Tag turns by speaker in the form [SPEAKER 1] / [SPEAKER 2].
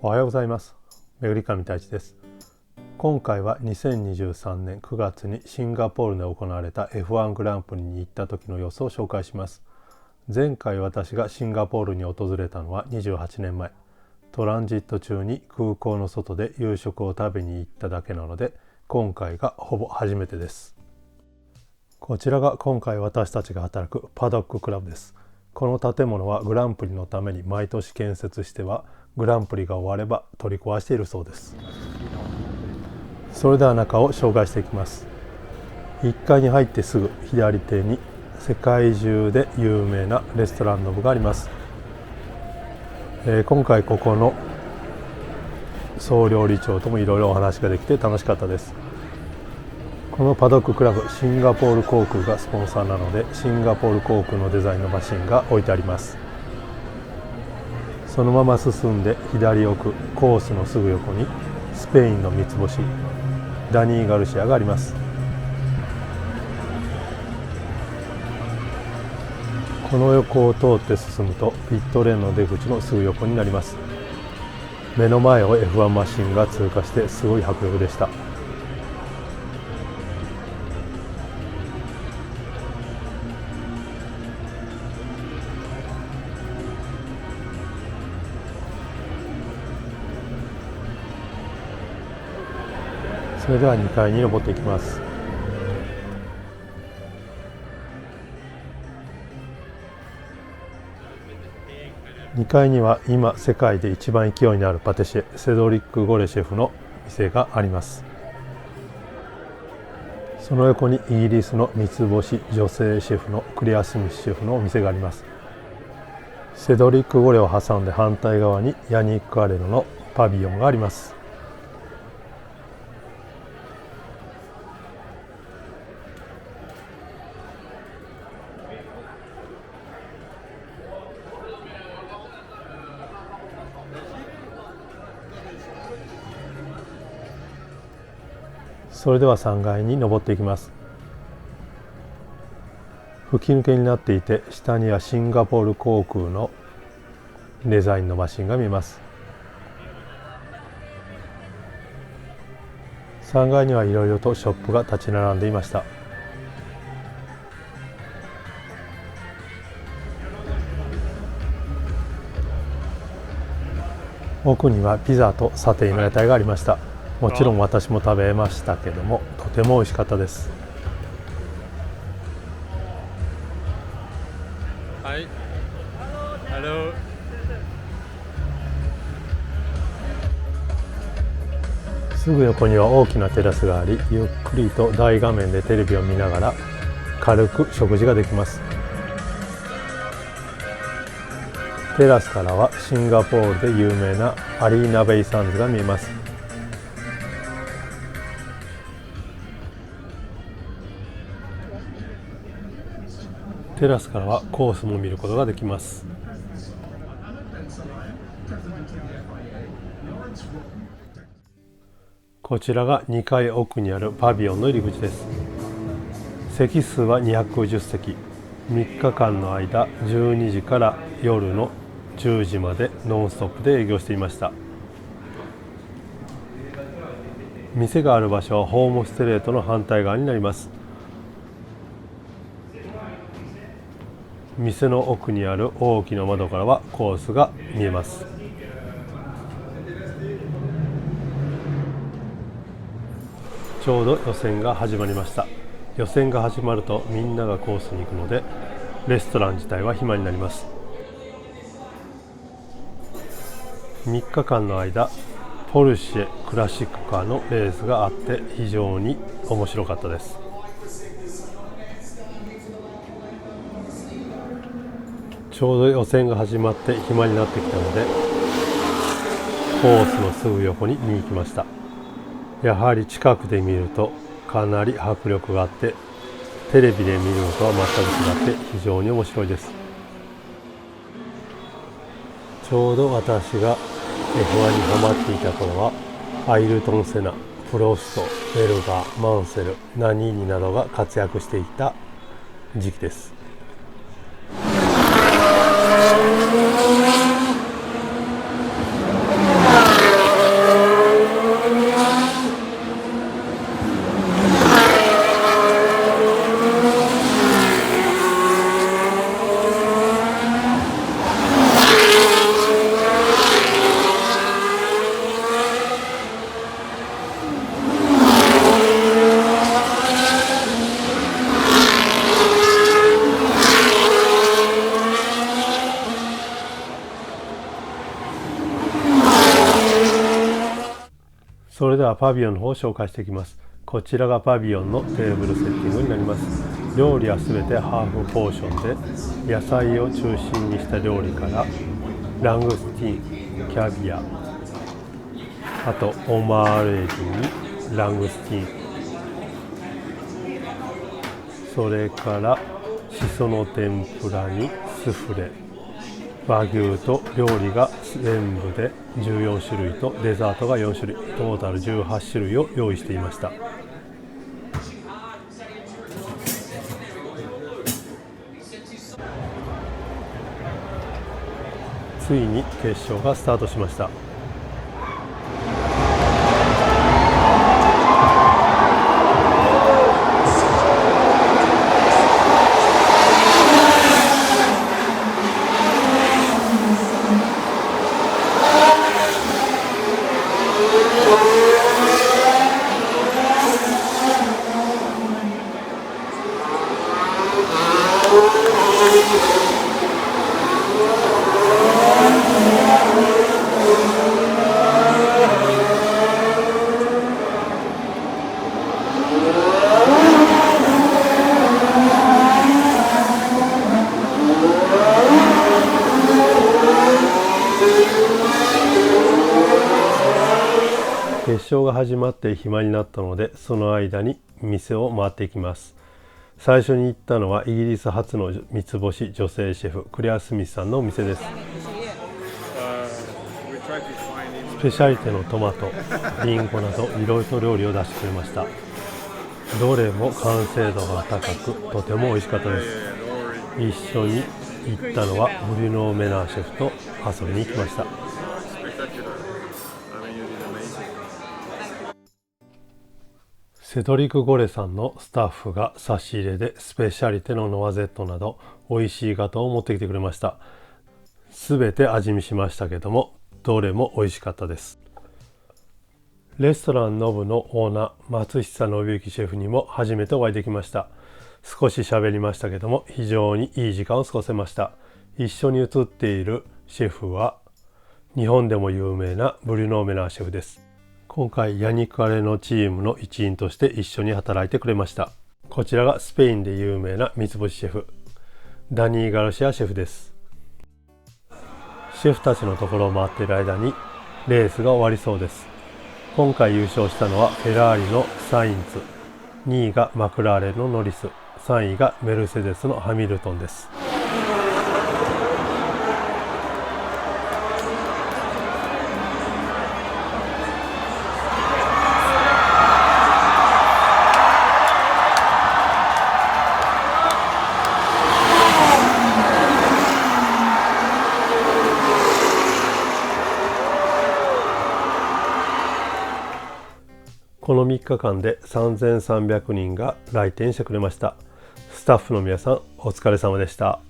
[SPEAKER 1] おはようございます。めぐりかみたいちです。今回は2023年9月にシンガポールで行われた F1 グランプリに行った時の様子を紹介します。前回私がシンガポールに訪れたのは28年前。トランジット中に空港の外で夕食を食べに行っただけなので、今回がほぼ初めてです。こちらが今回私たちが働くパドッククラブです。この建物はグランプリのために毎年建設してはグランプリが終われば取り壊しているそうです。それでは中を紹介していきます。1階に入ってすぐ左手に世界中で有名なレストランの部があります。今回ここの総料理長ともいろいろお話ができて楽しかったです。このパドッククラブ、シンガポール航空がスポンサーなので、シンガポール航空のデザインのマシンが置いてあります。そのまま進んで左奥コースのすぐ横にスペインの三つ星ダニー・ガルシアがあります。この横を通って進むとピットレーンの出口のすぐ横になります。目の前を F1 マシンが通過してすごい迫力でした。それでは2階に登っていきます。2階には今世界で一番勢いのあるパティシエセドリック・ゴレシェフの店があります。その横にイギリスの三つ星女性シェフのクレア・スミスシェフのお店があります。セドリック・ゴレを挟んで反対側にヤニック・アレノのパビオンがあります。それでは3階に登っていきます。吹き抜けになっていて、下にはシンガポール航空のデザインのマシンが見えます。3階にはいろいろとショップが立ち並んでいました。奥にはピザとサテイの屋台がありました。もちろん私も食べましたけども、とても美味しかったです。
[SPEAKER 2] はい。Hello。
[SPEAKER 1] すぐ横には大きなテラスがあり、ゆっくりと大画面でテレビを見ながら軽く食事ができます。テラスからはシンガポールで有名なアリーナベイサンズが見えます。テラスからはコースも見ることができます。こちらが2階奥にあるパビオンの入り口です。席数は250席。3日間の間、12時から夜の10時までノンストップで営業していました。店がある場所はホームストレートの反対側になります。店の奥にある大きな窓からはコースが見えます。ちょうど予選が始まりました。予選が始まるとみんながコースに行くので、レストラン自体は暇になります。3日間の間、ポルシェクラシックカーのレースがあって非常に面白かったです。ちょうど予選が始まって暇になってきたので、コースのすぐ横に見に行きました。やはり近くで見るとかなり迫力があって、テレビで見るのとは全く違って非常に面白いです。ちょうど私が F1 にハマっていた頃は、アイルトン・セナ、プロスト、ベルガー、マンセル、ナニーニなどが活躍していた時期です。それではパビオンの方を紹介していきます。こちらがパビオンのテーブルセッティングになります。料理はすべてハーフポーションで、野菜を中心にした料理からラングスティーン、キャビア、あとオマールエビにラングスティーン、それからシソの天ぷらにスフレ、和牛と料理が全部で14種類とデザートが4種類、トータル18種類を用意していました。ついに決勝がスタートしました。決勝が始まって暇になったので、その間に店を回っていきます。最初に行ったのはイギリス初の三つ星女性シェフクレア・スミスさんのお店です。スペシャリテのトマト、リンゴなどいろいろと料理を出してくれました。どれも完成度が高く、とても美味しかったです。一緒に行ったのはブリュノ・メナーシェフと遊びに行きました。セドリク・ゴレさんのスタッフが差し入れでスペシャリテのノワゼットなど美味しいガトーを持ってきてくれました。すべて味見しましたけども、どれも美味しかったです。レストランノブのオーナー松久信之シェフにも初めてお会いできました。少し喋りましたけども、非常にいい時間を過ごせました。一緒に写っているシェフは日本でも有名なブリュノ・メナーシェフです。今回ヤニカレのチームの一員として一緒に働いてくれました。こちらがスペインで有名な三つ星シェフダニー・ガルシアシェフです。シェフたちのところを回っている間にレースが終わりそうです。今回優勝したのはフェラーリのサインズ、2位がマクラーレンのノリス、3位がメルセデスのハミルトンです。この3日間で3300人が来店してくれました。スタッフの皆さん、お疲れ様でした。